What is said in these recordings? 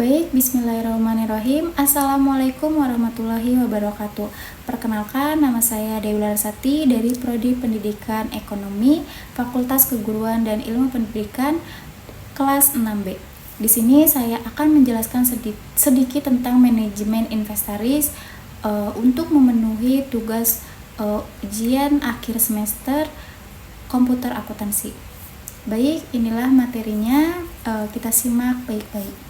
Baik, bismillahirrahmanirrahim. Assalamualaikum warahmatullahi wabarakatuh. Perkenalkan, nama saya Dewi Larsati dari Prodi Pendidikan Ekonomi, Fakultas Keguruan dan Ilmu Pendidikan, kelas 6B. Di sini saya akan menjelaskan sedikit tentang manajemen inventaris untuk memenuhi tugas ujian akhir semester komputer akuntansi. Baik, inilah materinya, kita simak baik-baik.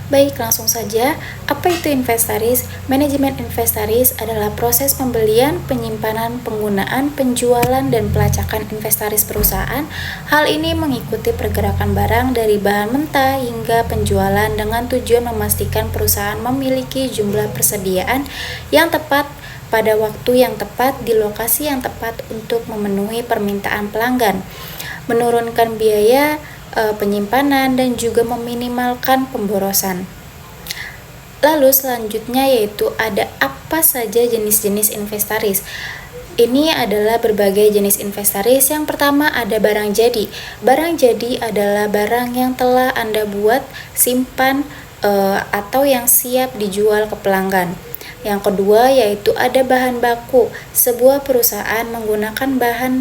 Baik, langsung saja. Apa itu inventaris? Manajemen inventaris adalah proses pembelian, penyimpanan, penggunaan, penjualan, dan pelacakan inventaris perusahaan. Hal ini mengikuti pergerakan barang dari bahan mentah hingga penjualan dengan tujuan memastikan perusahaan memiliki jumlah persediaan yang tepat pada waktu yang tepat di lokasi yang tepat untuk memenuhi permintaan pelanggan, menurunkan biaya penyimpanan, dan juga meminimalkan pemborosan. Lalu selanjutnya yaitu ada apa saja jenis-jenis inventaris. Ini adalah berbagai jenis inventaris. Yang pertama ada barang jadi. Barang jadi adalah barang yang telah Anda buat, simpan, atau yang siap dijual ke pelanggan. Yang kedua yaitu ada bahan baku. Sebuah perusahaan menggunakan bahan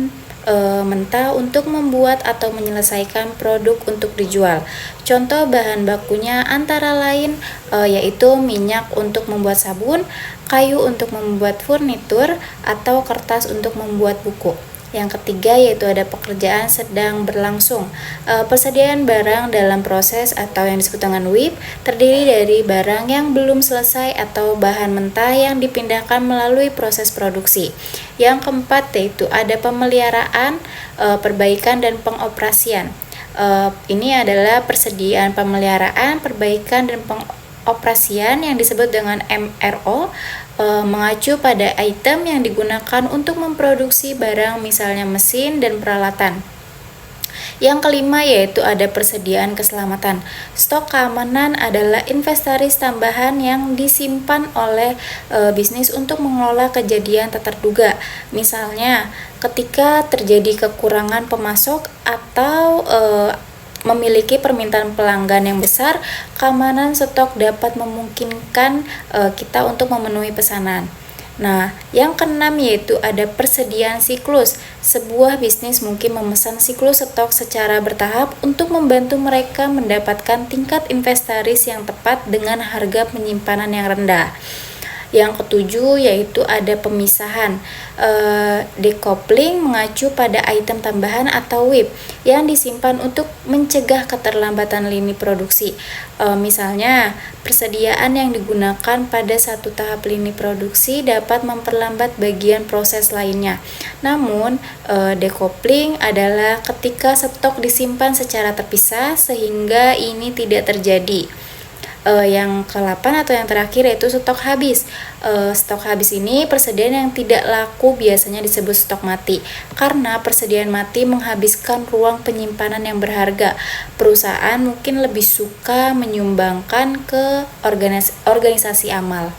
mentah untuk membuat atau menyelesaikan produk untuk dijual. Contoh bahan bakunya antara lain yaitu minyak untuk membuat sabun, kayu untuk membuat furnitur, atau kertas untuk membuat buku. Yang ketiga yaitu ada pekerjaan sedang berlangsung. Persediaan barang dalam proses atau yang disebut dengan WIP terdiri dari barang yang belum selesai atau bahan mentah yang dipindahkan melalui proses produksi. Yang keempat yaitu ada pemeliharaan, perbaikan, dan pengoperasian. Ini adalah persediaan, pemeliharaan, perbaikan, dan pengoperasian yang disebut dengan MRO, mengacu pada item yang digunakan untuk memproduksi barang, misalnya mesin dan peralatan. Yang kelima yaitu ada persediaan keselamatan. Stok keamanan adalah inventaris tambahan yang disimpan oleh bisnis untuk mengelola kejadian tak terduga. Misalnya, ketika terjadi kekurangan pemasok atau memiliki permintaan pelanggan yang besar, keamanan stok dapat memungkinkan kita untuk memenuhi pesanan. Nah, yang keenam yaitu ada persediaan siklus. Sebuah bisnis mungkin memesan siklus stok secara bertahap untuk membantu mereka mendapatkan tingkat inventaris yang tepat dengan harga penyimpanan yang rendah. Yang ketujuh yaitu ada pemisahan. Decoupling mengacu pada item tambahan atau WIP yang disimpan untuk mencegah keterlambatan lini produksi. Misalnya, persediaan yang digunakan pada satu tahap lini produksi dapat memperlambat bagian proses lainnya. Namun, decoupling adalah ketika stok disimpan secara terpisah sehingga ini tidak terjadi. Yang ke-8 atau yang terakhir yaitu stok habis. Stok habis ini persediaan yang tidak laku biasanya disebut stok mati, karena persediaan mati menghabiskan ruang penyimpanan yang berharga. Perusahaan mungkin lebih suka menyumbangkan ke organisasi amal.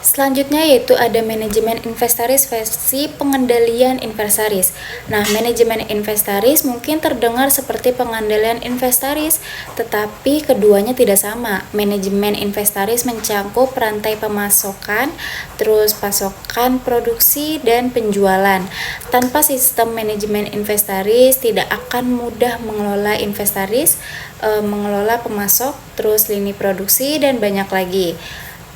Selanjutnya yaitu ada manajemen inventaris versi pengendalian inventaris. Nah, manajemen inventaris mungkin terdengar seperti pengendalian inventaris, tetapi keduanya tidak sama. Manajemen inventaris mencakup rantai pemasokan, terus pasokan, produksi, dan penjualan. Tanpa sistem manajemen inventaris tidak akan mudah mengelola inventaris, mengelola pemasok, terus lini produksi, dan banyak lagi.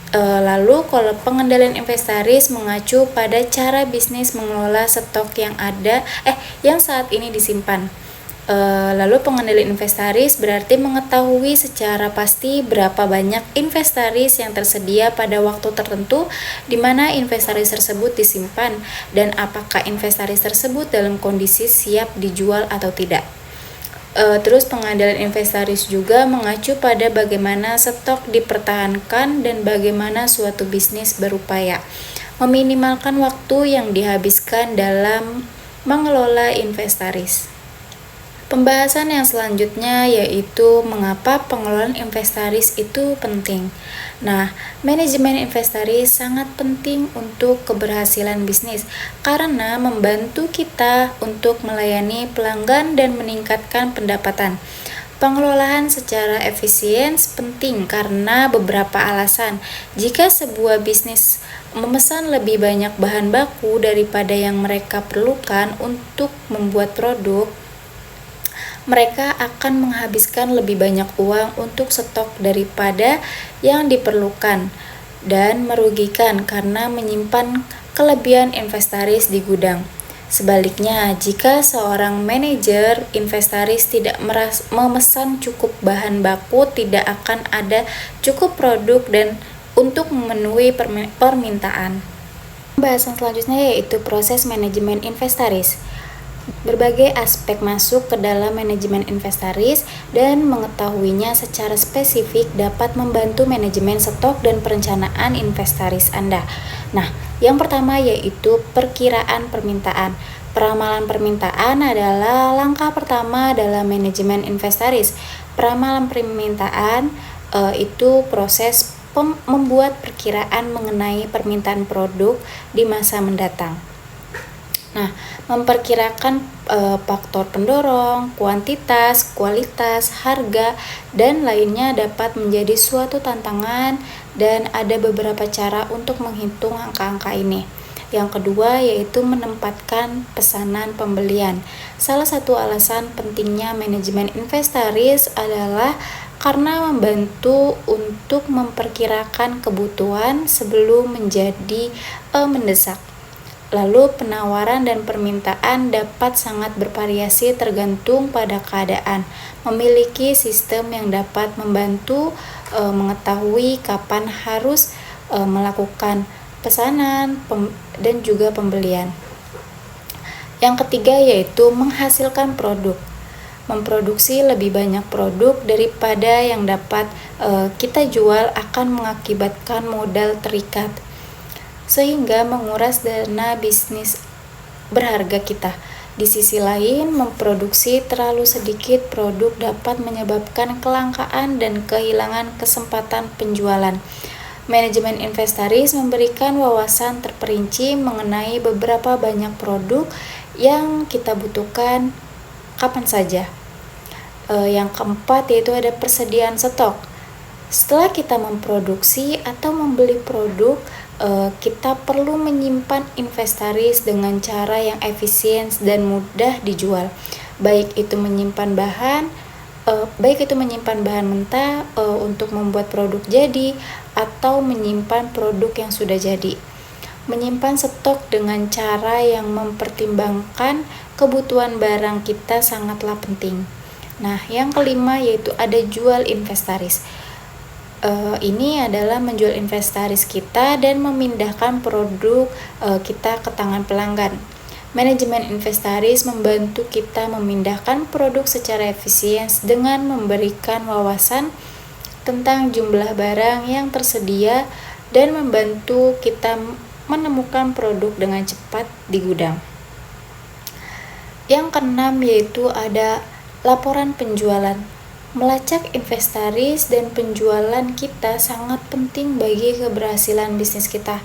Lalu kalau pengendalian inventaris mengacu pada cara bisnis mengelola stok yang saat ini disimpan. Lalu pengendalian inventaris berarti mengetahui secara pasti berapa banyak inventaris yang tersedia pada waktu tertentu, di mana inventaris tersebut disimpan, dan apakah inventaris tersebut dalam kondisi siap dijual atau tidak. Terus pengendalian inventaris juga mengacu pada bagaimana stok dipertahankan dan bagaimana suatu bisnis berupaya meminimalkan waktu yang dihabiskan dalam mengelola inventaris. Pembahasan yang selanjutnya yaitu mengapa pengelolaan inventaris itu penting. Nah, manajemen inventaris sangat penting untuk keberhasilan bisnis karena membantu kita untuk melayani pelanggan dan meningkatkan pendapatan. Pengelolaan secara efisien penting karena beberapa alasan. Jika sebuah bisnis memesan lebih banyak bahan baku daripada yang mereka perlukan untuk membuat produk, mereka akan menghabiskan lebih banyak uang untuk stok daripada yang diperlukan dan merugikan karena menyimpan kelebihan inventaris di gudang. Sebaliknya, jika seorang manajer inventaris tidak memesan cukup bahan baku, tidak akan ada cukup produk dan untuk memenuhi permintaan. Pembahasan selanjutnya yaitu proses manajemen inventaris. Berbagai aspek masuk ke dalam manajemen inventaris dan mengetahuinya secara spesifik dapat membantu manajemen stok dan perencanaan inventaris Anda. Nah, yang pertama yaitu perkiraan permintaan. Peramalan permintaan adalah langkah pertama dalam manajemen inventaris. Peramalan permintaan itu proses membuat perkiraan mengenai permintaan produk di masa mendatang. Nah, memperkirakan faktor pendorong, kuantitas, kualitas, harga, dan lainnya dapat menjadi suatu tantangan dan ada beberapa cara untuk menghitung angka-angka ini. Yang kedua yaitu menempatkan pesanan pembelian. Salah satu alasan pentingnya manajemen inventaris adalah karena membantu untuk memperkirakan kebutuhan sebelum menjadi mendesak. Lalu penawaran dan permintaan dapat sangat bervariasi tergantung pada keadaan. Memiliki sistem yang dapat membantu mengetahui kapan harus melakukan pesanan dan juga pembelian. Yang ketiga yaitu menghasilkan produk. Memproduksi lebih banyak produk daripada yang dapat kita jual akan mengakibatkan modal terikat, sehingga menguras dana bisnis berharga kita. Di sisi lain, memproduksi terlalu sedikit produk dapat menyebabkan kelangkaan dan kehilangan kesempatan penjualan. Manajemen inventaris memberikan wawasan terperinci mengenai beberapa banyak produk yang kita butuhkan kapan saja. Yang keempat yaitu ada persediaan stok. Setelah kita memproduksi atau membeli produk, kita perlu menyimpan inventaris dengan cara yang efisien dan mudah dijual. Baik itu menyimpan bahan mentah untuk membuat produk jadi atau menyimpan produk yang sudah jadi. Menyimpan stok dengan cara yang mempertimbangkan kebutuhan barang kita sangatlah penting. Nah, yang kelima yaitu ada jual inventaris. Ini adalah menjual inventaris kita dan memindahkan produk kita ke tangan pelanggan. Manajemen inventaris membantu kita memindahkan produk secara efisien dengan memberikan wawasan tentang jumlah barang yang tersedia dan membantu kita menemukan produk dengan cepat di gudang. Yang keenam yaitu ada laporan penjualan. Melacak inventaris dan penjualan kita sangat penting bagi keberhasilan bisnis kita.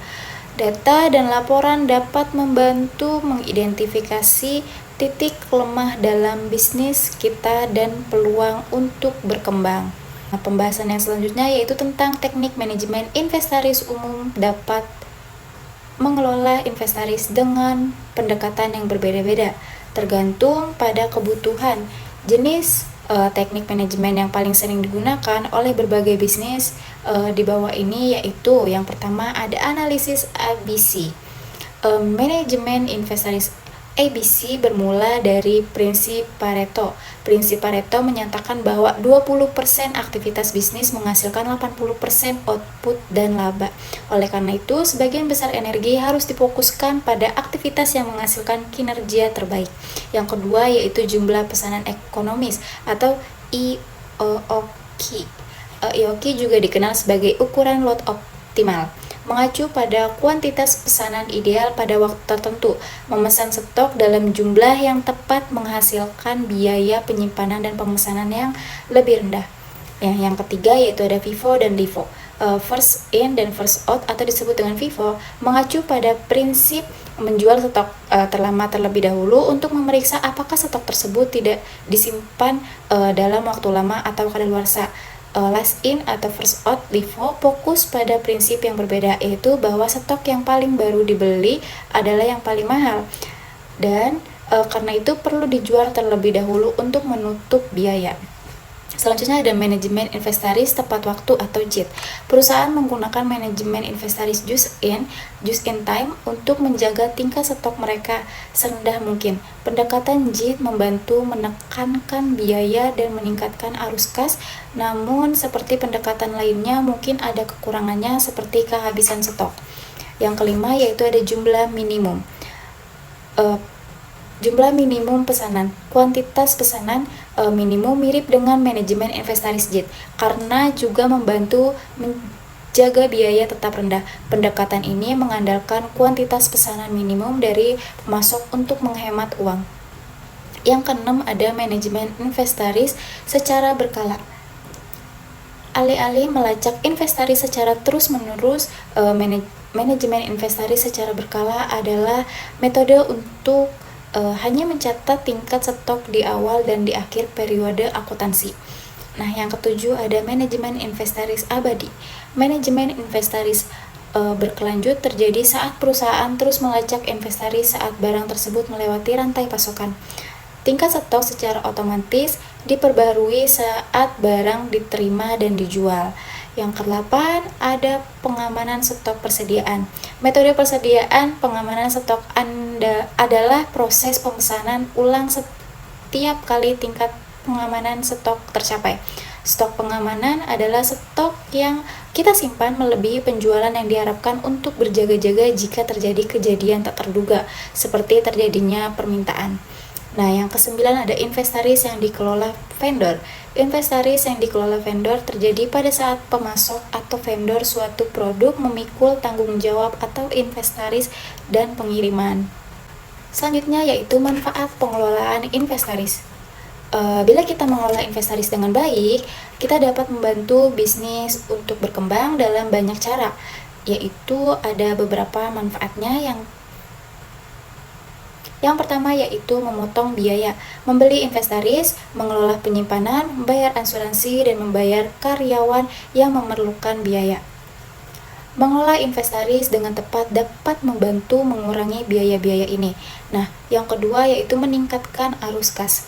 Data dan laporan dapat membantu mengidentifikasi titik lemah dalam bisnis kita dan peluang untuk berkembang. Nah, pembahasan yang selanjutnya yaitu tentang teknik manajemen inventaris umum dapat mengelola inventaris dengan pendekatan yang berbeda-beda, tergantung pada kebutuhan. Jenis teknik manajemen yang paling sering digunakan oleh berbagai bisnis di bawah ini yaitu yang pertama ada analisis ABC. Manajemen inventaris ABC bermula dari prinsip Pareto. Prinsip Pareto menyatakan bahwa 20% aktivitas bisnis menghasilkan 80% output dan laba. Oleh karena itu, sebagian besar energi harus difokuskan pada aktivitas yang menghasilkan kinerja terbaik. Yang kedua yaitu jumlah pesanan ekonomis atau EOQ. EOQ juga dikenal sebagai ukuran lot optimal, mengacu pada kuantitas pesanan ideal pada waktu tertentu. Memesan stok dalam jumlah yang tepat menghasilkan biaya penyimpanan dan pemesanan yang lebih rendah. Yang ketiga yaitu ada FIFO dan LIFO. First in dan first out atau disebut dengan FIFO mengacu pada prinsip menjual stok terlama terlebih dahulu untuk memeriksa apakah stok tersebut tidak disimpan dalam waktu lama atau kadaluarsa. Last in atau first out LIFO fokus pada prinsip yang berbeda, yaitu bahwa stok yang paling baru dibeli adalah yang paling mahal, dan karena itu perlu dijual terlebih dahulu untuk menutup biaya. Selanjutnya ada manajemen inventaris tepat waktu atau JIT. Perusahaan menggunakan manajemen inventaris just in time untuk menjaga tingkat stok mereka serendah mungkin. Pendekatan JIT membantu menekankan biaya dan meningkatkan arus kas, namun seperti pendekatan lainnya mungkin ada kekurangannya seperti kehabisan stok. Yang kelima yaitu ada jumlah minimum. Jumlah minimum pesanan, kuantitas pesanan minimum mirip dengan manajemen inventaris JIT karena juga membantu menjaga biaya tetap rendah. Pendekatan ini mengandalkan kuantitas pesanan minimum dari pemasok untuk menghemat uang. Yang keenam ada manajemen inventaris secara berkala. Alih-alih melacak inventaris secara terus-menerus, manajemen inventaris secara berkala adalah metode untuk hanya mencatat tingkat stok di awal dan di akhir periode akuntansi. Nah, yang ketujuh ada manajemen inventaris abadi. Manajemen inventaris berkelanjut terjadi saat perusahaan terus melacak inventaris saat barang tersebut melewati rantai pasokan. Tingkat stok secara otomatis diperbarui saat barang diterima dan dijual. Yang kedelapan ada pengamanan stok persediaan. Metode persediaan pengamanan stok adalah proses pemesanan ulang setiap kali tingkat pengamanan stok tercapai. Stok pengamanan adalah stok yang kita simpan melebihi penjualan yang diharapkan untuk berjaga-jaga jika terjadi kejadian tak terduga, seperti terjadinya permintaan. Nah, yang kesembilan ada inventaris yang dikelola vendor. Inventaris yang dikelola vendor terjadi pada saat pemasok atau vendor suatu produk memikul tanggung jawab atau inventaris dan pengiriman. Selanjutnya yaitu manfaat pengelolaan inventaris. Bila kita mengelola inventaris dengan baik, kita dapat membantu bisnis untuk berkembang dalam banyak cara, yaitu ada beberapa manfaatnya. Yang pertama yaitu memotong biaya, membeli inventaris, mengelola penyimpanan, membayar asuransi, dan membayar karyawan yang memerlukan biaya. Mengelola inventaris dengan tepat dapat membantu mengurangi biaya-biaya ini. Nah, yang kedua yaitu meningkatkan arus kas.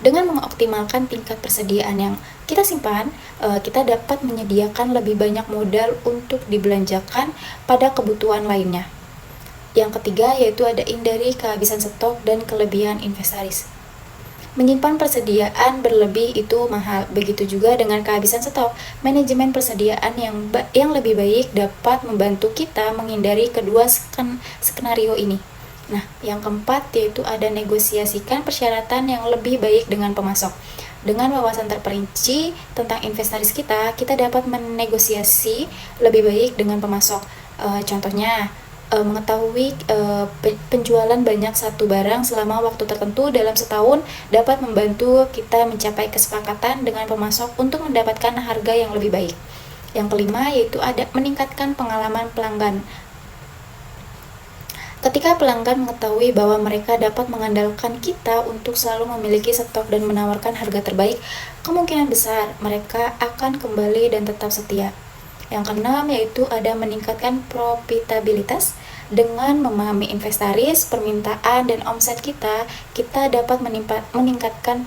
Dengan mengoptimalkan tingkat persediaan yang kita simpan, kita dapat menyediakan lebih banyak modal untuk dibelanjakan pada kebutuhan lainnya. Yang ketiga yaitu ada hindari kehabisan stok dan kelebihan inventaris. Menyimpan persediaan berlebih itu mahal, begitu juga dengan kehabisan stok. Manajemen persediaan yang lebih baik dapat membantu kita menghindari kedua skenario ini. Nah, yang keempat yaitu ada negosiasikan persyaratan yang lebih baik dengan pemasok. Dengan wawasan terperinci tentang inventaris kita dapat menegosiasi lebih baik dengan pemasok. Contohnya, mengetahui penjualan banyak satu barang selama waktu tertentu dalam setahun dapat membantu kita mencapai kesepakatan dengan pemasok untuk mendapatkan harga yang lebih baik. Yang kelima yaitu ada meningkatkan pengalaman pelanggan. Ketika pelanggan mengetahui bahwa mereka dapat mengandalkan kita untuk selalu memiliki stok dan menawarkan harga terbaik, kemungkinan besar mereka akan kembali dan tetap setia. Yang keenam yaitu ada meningkatkan profitabilitas. Dengan memahami inventaris, permintaan, dan omset kita dapat meningkatkan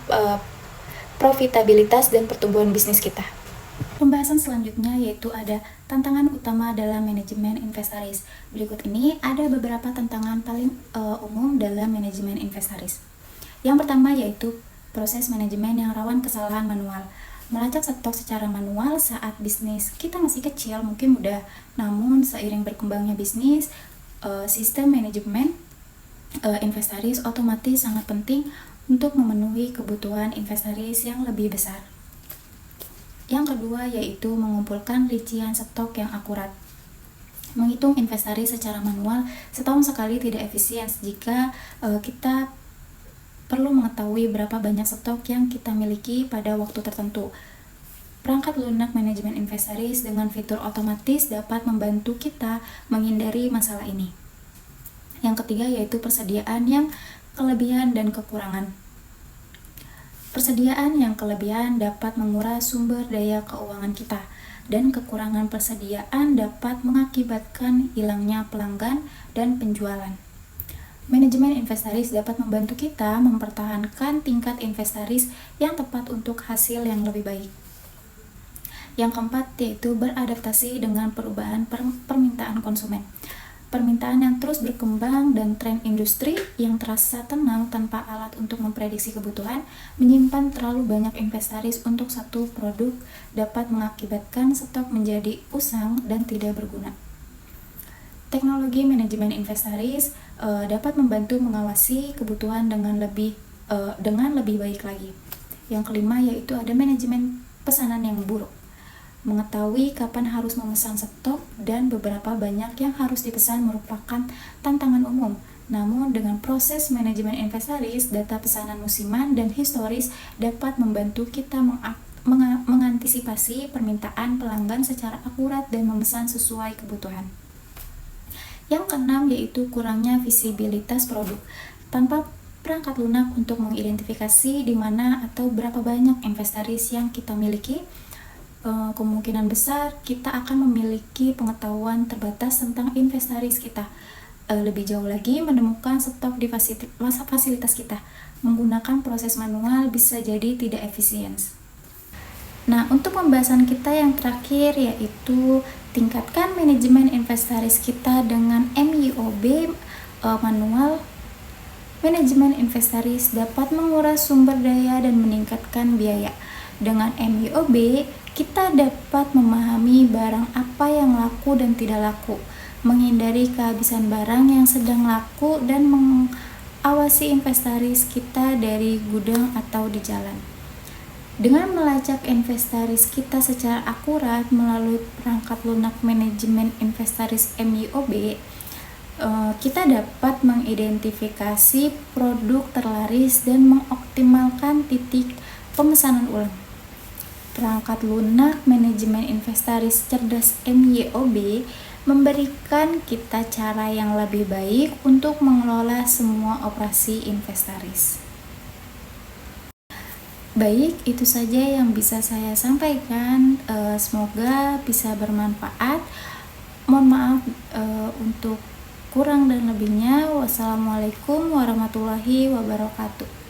profitabilitas dan pertumbuhan bisnis kita. Pembahasan selanjutnya yaitu ada tantangan utama dalam manajemen inventaris. Berikut ini ada beberapa tantangan paling umum dalam manajemen inventaris. Yang pertama yaitu proses manajemen yang rawan kesalahan manual. Melacak stok secara manual saat bisnis kita masih kecil mungkin mudah, namun seiring berkembangnya bisnis, sistem manajemen inventaris otomatis sangat penting untuk memenuhi kebutuhan inventaris yang lebih besar. Yang kedua yaitu mengumpulkan rincian stok yang akurat. Menghitung inventaris secara manual setahun sekali tidak efisien jika kita perlu mengetahui berapa banyak stok yang kita miliki pada waktu tertentu. Perangkat lunak manajemen inventaris dengan fitur otomatis dapat membantu kita menghindari masalah ini. Yang ketiga yaitu persediaan yang kelebihan dan kekurangan. Persediaan yang kelebihan dapat menguras sumber daya keuangan kita, dan kekurangan persediaan dapat mengakibatkan hilangnya pelanggan dan penjualan. Manajemen inventaris dapat membantu kita mempertahankan tingkat inventaris yang tepat untuk hasil yang lebih baik. Yang keempat yaitu beradaptasi dengan perubahan permintaan konsumen. Permintaan yang terus berkembang dan tren industri yang terasa tenang tanpa alat untuk memprediksi kebutuhan, menyimpan terlalu banyak inventaris untuk satu produk dapat mengakibatkan stok menjadi usang dan tidak berguna. Teknologi manajemen inventaris dapat membantu mengawasi kebutuhan dengan lebih baik lagi. Yang kelima yaitu ada manajemen pesanan yang buruk. Mengetahui kapan harus memesan stok dan beberapa banyak yang harus dipesan merupakan tantangan umum. Namun dengan proses manajemen inventaris, data pesanan musiman dan historis dapat membantu kita mengantisipasi permintaan pelanggan secara akurat dan memesan sesuai kebutuhan. Yang keenam yaitu kurangnya visibilitas produk. Tanpa perangkat lunak untuk mengidentifikasi di mana atau berapa banyak inventaris yang kita miliki, kemungkinan besar kita akan memiliki pengetahuan terbatas tentang inventaris kita. Lebih jauh lagi, menemukan stok di fasilitas kita menggunakan proses manual bisa jadi tidak efisien. Nah, untuk pembahasan kita yang terakhir yaitu tingkatkan manajemen inventaris kita dengan MIOB manual. Manajemen inventaris dapat menguras sumber daya dan meningkatkan biaya. Dengan MIOB, kita dapat memahami barang apa yang laku dan tidak laku, menghindari kehabisan barang yang sedang laku, dan mengawasi inventaris kita dari gudang atau di jalan. Dengan melacak inventaris kita secara akurat melalui perangkat lunak manajemen inventaris MIOB, kita dapat mengidentifikasi produk terlaris dan mengoptimalkan titik pemesanan ulang. Perangkat lunak manajemen inventaris cerdas MIOB memberikan kita cara yang lebih baik untuk mengelola semua operasi inventaris. Baik, itu saja yang bisa saya sampaikan. Semoga bisa bermanfaat. Mohon maaf untuk kurang dan lebihnya. Wassalamualaikum warahmatullahi wabarakatuh.